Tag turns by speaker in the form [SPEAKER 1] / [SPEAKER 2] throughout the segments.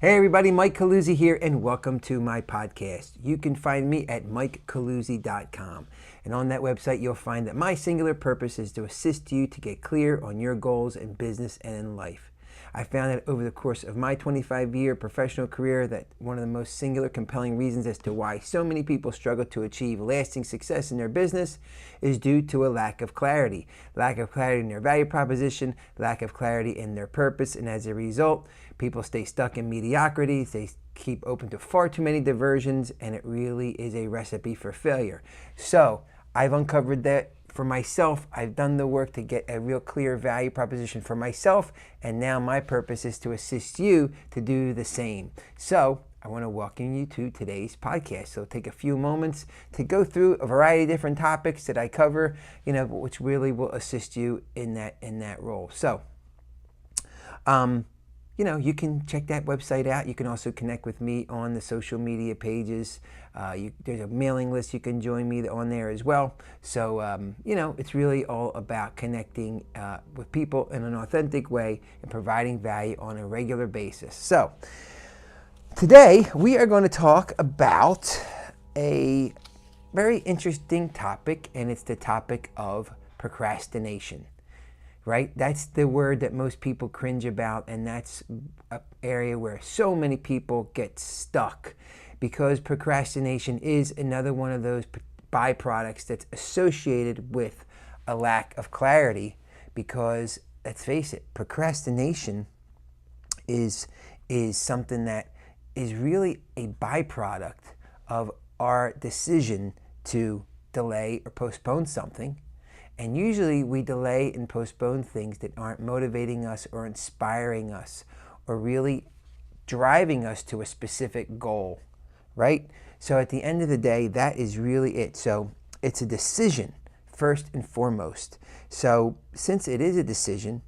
[SPEAKER 1] Hey everybody, Mike Caluzzi here, and welcome to my podcast. You can find me at mikecaluzzi.com. And on that website, you'll find that my singular purpose is to assist you to get clear on your goals in business and in life. I found that over the course of my 25-year professional career that one of the most singular compelling reasons as to why so many people struggle to achieve lasting success in their business is due to a lack of clarity. Lack of clarity in their value proposition, lack of clarity in their purpose, and as a result, people stay stuck in mediocrity, they keep open to far too many diversions, and it really is a recipe for failure. So, I've uncovered that for myself. I've done the work to get a real clear value proposition for myself, and now my purpose is to assist you to do the same. So I want to welcome you to today's podcast. So take a few moments to go through a variety of different topics that I cover, which really will assist you in that role. So you can check that website out. You can also connect with me on the social media pages. There's a mailing list you can join me on there as well. So, it's really all about connecting with people in an authentic way and providing value on a regular basis. So, today we are going to talk about a very interesting topic, and it's the topic of procrastination. Right? That's the word that most people cringe about, and that's an area where so many people get stuck because procrastination is another one of those byproducts that's associated with a lack of clarity because, let's face it, procrastination is something that is really a byproduct of our decision to delay or postpone something. And usually we delay and postpone things that aren't motivating us or inspiring us or really driving us to a specific goal, right? So at the end of the day, that is really it. So it's a decision first and foremost. So since it is a decision,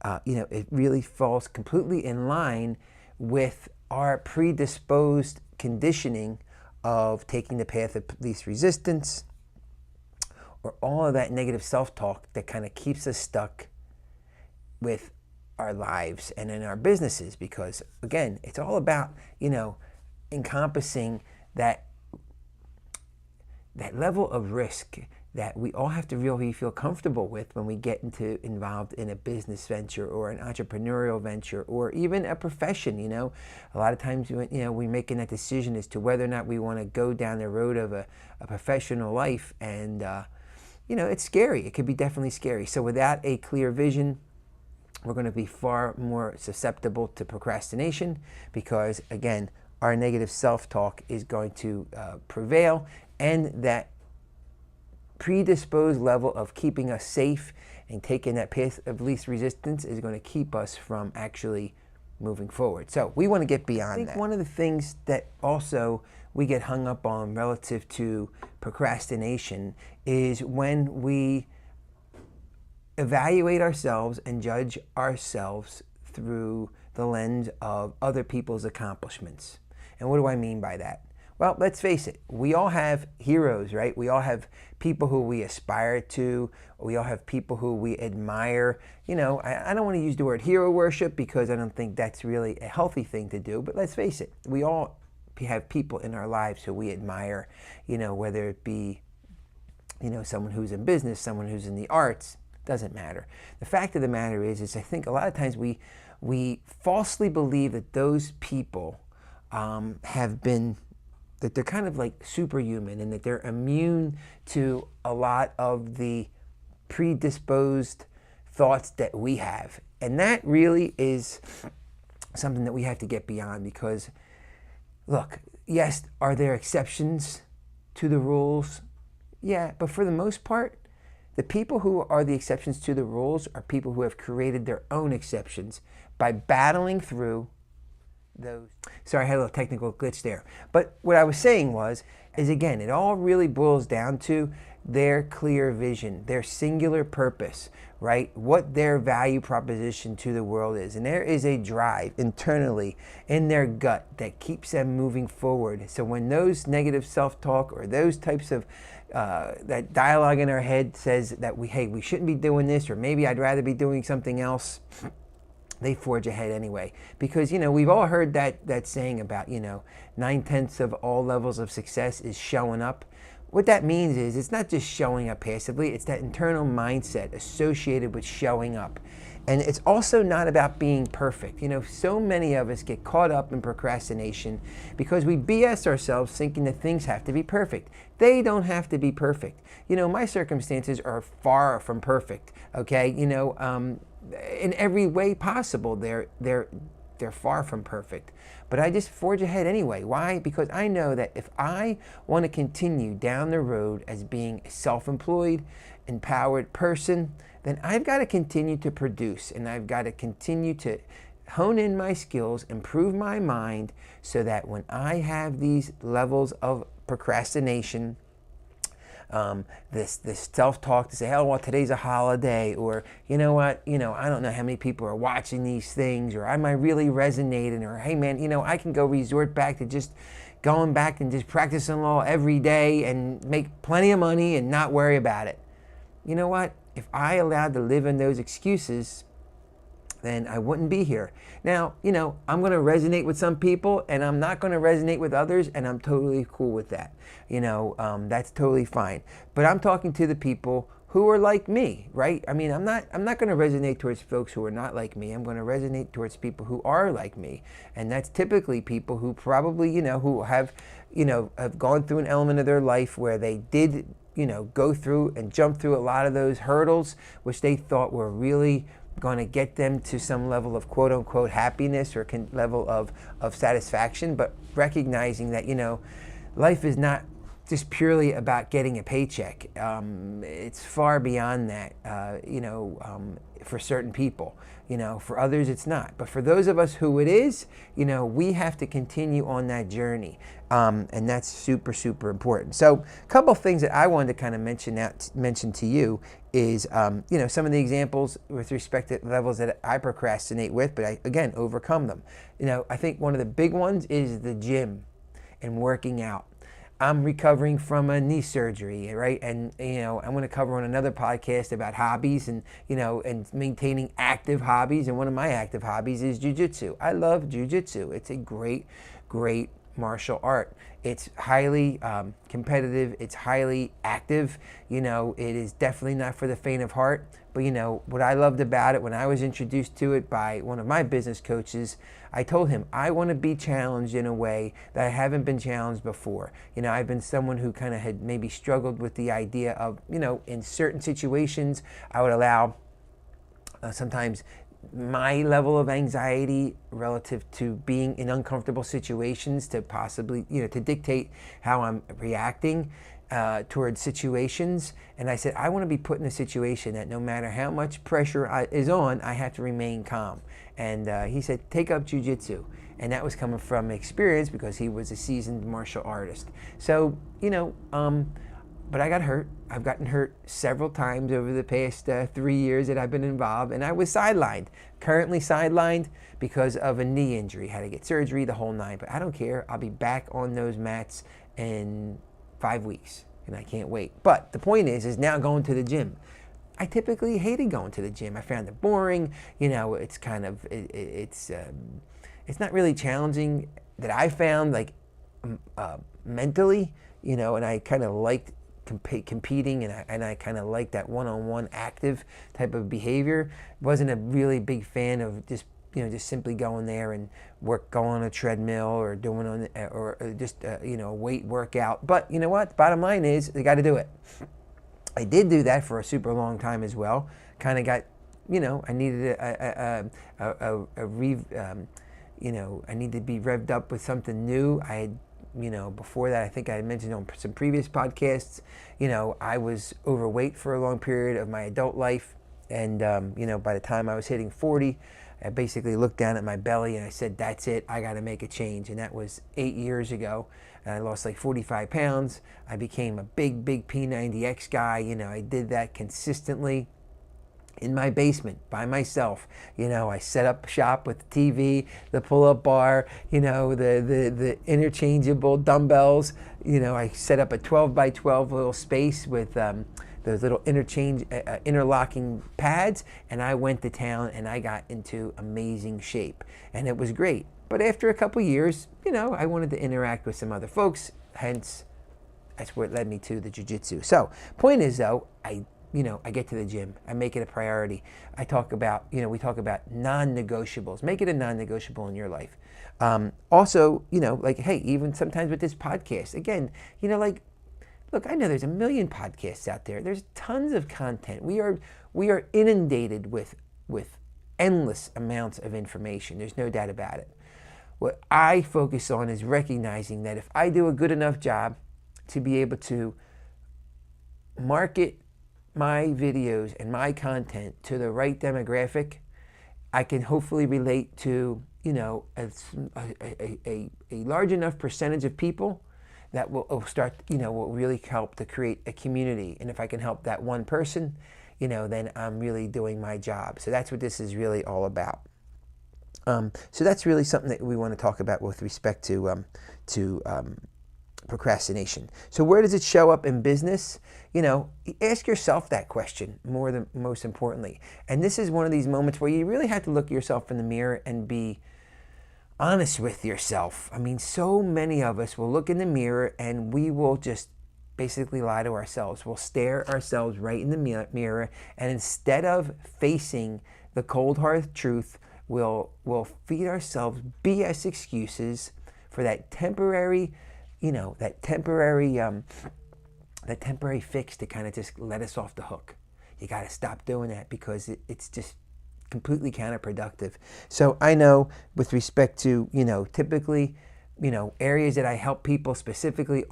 [SPEAKER 1] it really falls completely in line with our predisposed conditioning of taking the path of least resistance, or all of that negative self-talk that kind of keeps us stuck with our lives and in our businesses. Because again, it's all about, encompassing that level of risk that we all have to really feel comfortable with when we get involved in a business venture or an entrepreneurial venture or even a profession. A lot of times, we're making that decision as to whether or not we want to go down the road of a professional life, and it's scary. It could be definitely scary. So without a clear vision, we're going to be far more susceptible to procrastination because, again, our negative self-talk is going to prevail, and that predisposed level of keeping us safe and taking that path of least resistance is going to keep us from actually moving forward. So we want to get beyond that. I think one of the things that also we get hung up on relative to procrastination is when we evaluate ourselves and judge ourselves through the lens of other people's accomplishments. And what do I mean by that? Well, let's face it, we all have heroes, right? We all have people who we aspire to. We all have people who we admire. I don't want to use the word hero worship because I don't think that's really a healthy thing to do. But let's face it, we all have people in our lives who we admire, whether it be, someone who's in business, someone who's in the arts, doesn't matter. The fact of the matter is I think a lot of times we falsely believe that those people that they're kind of like superhuman and that they're immune to a lot of the predisposed thoughts that we have. And that really is something that we have to get beyond because, look, yes, are there exceptions to the rules? Yeah, but for the most part, the people who are the exceptions to the rules are people who have created their own exceptions by battling through those. Sorry, I had a little technical glitch there. But what I was saying is again, it all really boils down to their clear vision, their singular purpose, right? What their value proposition to the world is. And there is a drive internally in their gut that keeps them moving forward. So when those negative self-talk or those types of that dialogue in our head says that we shouldn't be doing this, or maybe I'd rather be doing something else, they forge ahead anyway. Because, we've all heard that saying about, 9/10 of all levels of success is showing up. What that means is it's not just showing up passively, it's that internal mindset associated with showing up. And it's also not about being perfect. So many of us get caught up in procrastination because we BS ourselves thinking that things have to be perfect. They don't have to be perfect. My circumstances are far from perfect, okay? In every way possible, they're far from perfect. But I just forge ahead anyway. Why? Because I know that if I want to continue down the road as being a self-employed, empowered person, then I've got to continue to produce, and I've got to continue to hone in my skills, improve my mind, so that when I have these levels of procrastination, this self-talk to say, oh, well, today's a holiday, or you know what, I don't know how many people are watching these things, or am I really resonating, or hey man, I can go resort back to just going back and just practicing law every day and make plenty of money and not worry about it. You know what? If I allowed to live in those excuses, then I wouldn't be here. Now, I'm going to resonate with some people and I'm not going to resonate with others, and I'm totally cool with that. That's totally fine. But I'm talking to the people who are like me, right? I'm not going to resonate towards folks who are not like me. I'm going to resonate towards people who are like me. And that's typically people who probably, who have gone through an element of their life where they did, go through and jump through a lot of those hurdles, which they thought were really going to get them to some level of quote unquote happiness or level of satisfaction, but recognizing that, life is not just purely about getting a paycheck. It's far beyond that, for certain people. For others it's not. But for those of us who it is, we have to continue on that journey. And that's super, super important. So a couple of things that I wanted to kind of mention to you is, some of the examples with respect to levels that I procrastinate with, but I, again, overcome them. I think one of the big ones is the gym and working out. I'm recovering from a knee surgery, right? And, I'm going to cover on another podcast about hobbies and, and maintaining active hobbies. And one of my active hobbies is jiu-jitsu. I love jiu-jitsu. It's a great, great martial art. It's highly competitive. It's highly active. It is definitely not for the faint of heart. But, what I loved about it when I was introduced to it by one of my business coaches, I told him, I want to be challenged in a way that I haven't been challenged before. I've been someone who kind of had maybe struggled with the idea of, in certain situations, I would allow sometimes my level of anxiety relative to being in uncomfortable situations to possibly, to dictate how I'm reacting towards situations. And I said, I want to be put in a situation that no matter how much pressure is on, I have to remain calm. And he said, take up jiu-jitsu. And that was coming from experience because he was a seasoned martial artist. So, but I got hurt. I've gotten hurt several times over the past 3 years that I've been involved, and I was sidelined. Currently sidelined because of a knee injury. Had to get surgery, the whole nine. But I don't care. I'll be back on those mats in 5 weeks, and I can't wait. But the point is now going to the gym. I typically hated going to the gym. I found it boring. It's kind of it's not really challenging that I found, like mentally. And I kind of liked competing, and I kind of like that one-on-one active type of behavior. Wasn't a really big fan of just simply going there and go on a treadmill or doing just a weight workout. But you know what? The bottom line is they got to do it. I did do that for a super long time as well. Kind of got, I needed I need to be revved up with something new. I had, before that, I think I had mentioned on some previous podcasts, I was overweight for a long period of my adult life. And, by the time I was hitting 40, I basically looked down at my belly and I said, that's it, I got to make a change. And that was 8 years ago. And I lost like 45 pounds. I became a big P90X guy. I did that consistently in my basement by myself. I set up shop with the TV, the pull-up bar, the interchangeable dumbbells. I set up a 12 by 12 little space with those little interlocking pads, and I went to town and I got into amazing shape, and it was great. But after a couple years, I wanted to interact with some other folks, hence that's where it led me to the jiu-jitsu. So point is though, I get to the gym. I make it a priority. I talk about, we talk about non-negotiables. Make it a non-negotiable in your life. Also, like, hey, even sometimes with this podcast, again, look, I know there's a million podcasts out there. There's tons of content. We are inundated with endless amounts of information. There's no doubt about it. What I focus on is recognizing that if I do a good enough job to be able to market my videos and my content to the right demographic, I can hopefully relate to, a large enough percentage of people that will start, will really help to create a community. And if I can help that one person, then I'm really doing my job. So that's what this is really all about. So that's really something that we want to talk about with respect to procrastination. So where does it show up in business? Ask yourself that question most importantly. And this is one of these moments where you really have to look yourself in the mirror and be honest with yourself. I mean, so many of us will look in the mirror and we will just basically lie to ourselves. We'll stare ourselves right in the mirror, and instead of facing the cold hard truth, we'll feed ourselves BS excuses for that temporary fix to kind of just let us off the hook. You got to stop doing that because it's just completely counterproductive. So I know with respect to, typically, areas that I help people specifically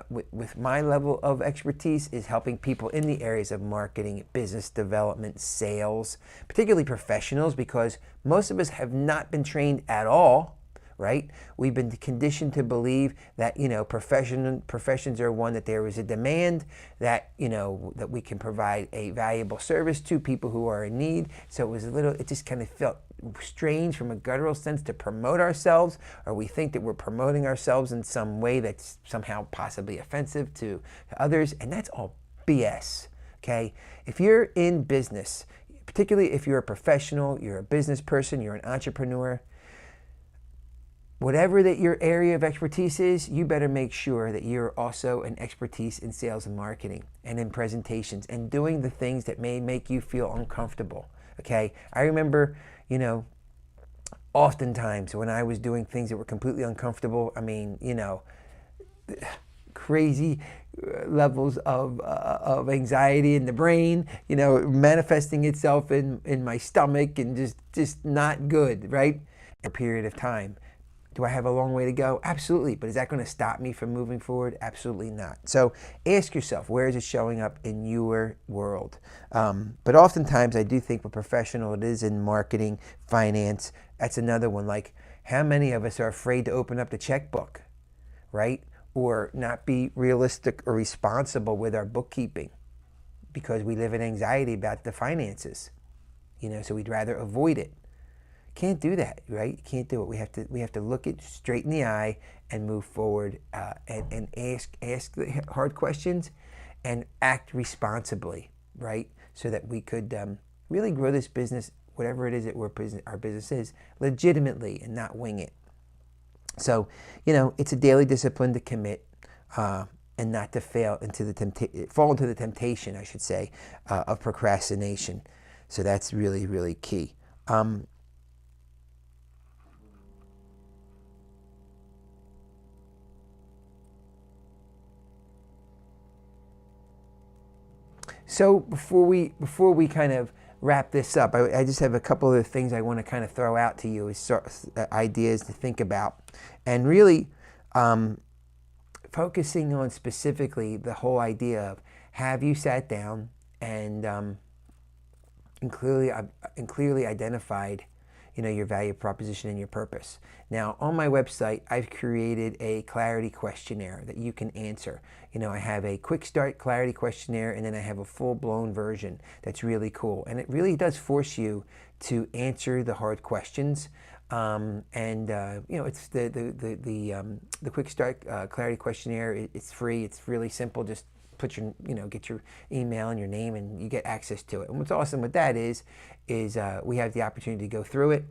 [SPEAKER 1] with my level of expertise is helping people in the areas of marketing, business development, sales, particularly professionals, because most of us have not been trained at all, right? We've been conditioned to believe that, professions are one that there is a demand, that, that we can provide a valuable service to people who are in need. So it just kind of felt strange from a guttural sense to promote ourselves, or we think that we're promoting ourselves in some way that's somehow possibly offensive to others. And that's all BS, okay? If you're in business, particularly if you're a professional, you're a business person, you're an entrepreneur, whatever that your area of expertise is, you better make sure that you're also an expertise in sales and marketing and in presentations and doing the things that may make you feel uncomfortable, okay? I remember, oftentimes when I was doing things that were completely uncomfortable, I mean, crazy levels of anxiety in the brain, manifesting itself in my stomach and just not good, right? A period of time. Do I have a long way to go? Absolutely. But is that going to stop me from moving forward? Absolutely not. So ask yourself, where is it showing up in your world? But oftentimes I do think for professional, it is in marketing, finance. That's another one. Like, how many of us are afraid to open up the checkbook, right? Or not be realistic or responsible with our bookkeeping because we live in anxiety about the finances, so we'd rather avoid it. Can't do that, right? You can't do it. We have to look it straight in the eye and move forward and ask the hard questions and act responsibly, right? So that we could really grow this business, whatever it is that our business is, legitimately and not wing it. So, it's a daily discipline to commit and not to fall into the temptation, I should say, of procrastination. So that's really, really key. So before we kind of wrap this up, I just have a couple of things I want to kind of throw out to you as ideas to think about, and really focusing on specifically the whole idea of, have you sat down and clearly identified your value proposition and your purpose. Now, on my website, I've created a clarity questionnaire that you can answer. I have a quick start clarity questionnaire, and then I have a full-blown version that's really cool. And it really does force you to answer the hard questions. It's the quick start clarity questionnaire. It's free. It's really simple. Just put your, get your email and your name, and you get access to it. And what's awesome with that is we have the opportunity to go through it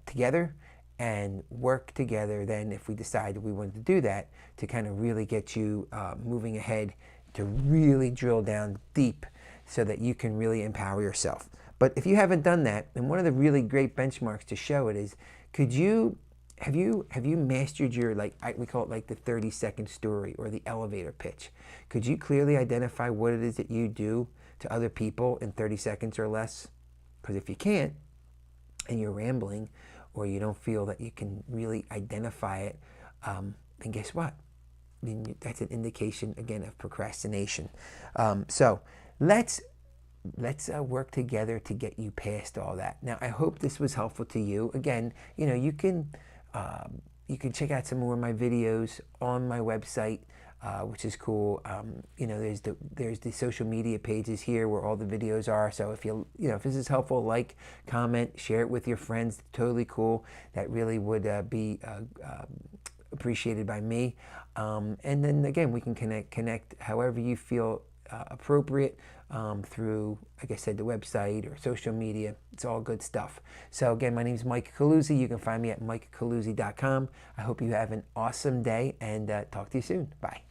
[SPEAKER 1] together and work together then, if we decide that we wanted to do that, to kind of really get you moving ahead, to really drill down deep so that you can really empower yourself. But if you haven't done that, and one of the really great benchmarks to show it is, have you mastered your, we call it like the 30-second story or the elevator pitch? Could you clearly identify what it is that you do to other people in 30 seconds or less? Because if you can't, and you're rambling, or you don't feel that you can really identify it, then guess what? I mean, that's an indication, again, of procrastination. So let's work together to get you past all that. Now, I hope this was helpful to you. Again, you can check out some more of my videos on my website, which is cool. There's the social media pages here where all the videos are. So if this is helpful, like, comment, share it with your friends. Totally cool. That really would be appreciated by me. And then again, we can connect however you feel appropriate, through, like I said, the website or social media. It's all good stuff. So again, my name is Mike Caluzzi. You can find me at mikecaluzzi.com. I hope you have an awesome day, and talk to you soon. Bye.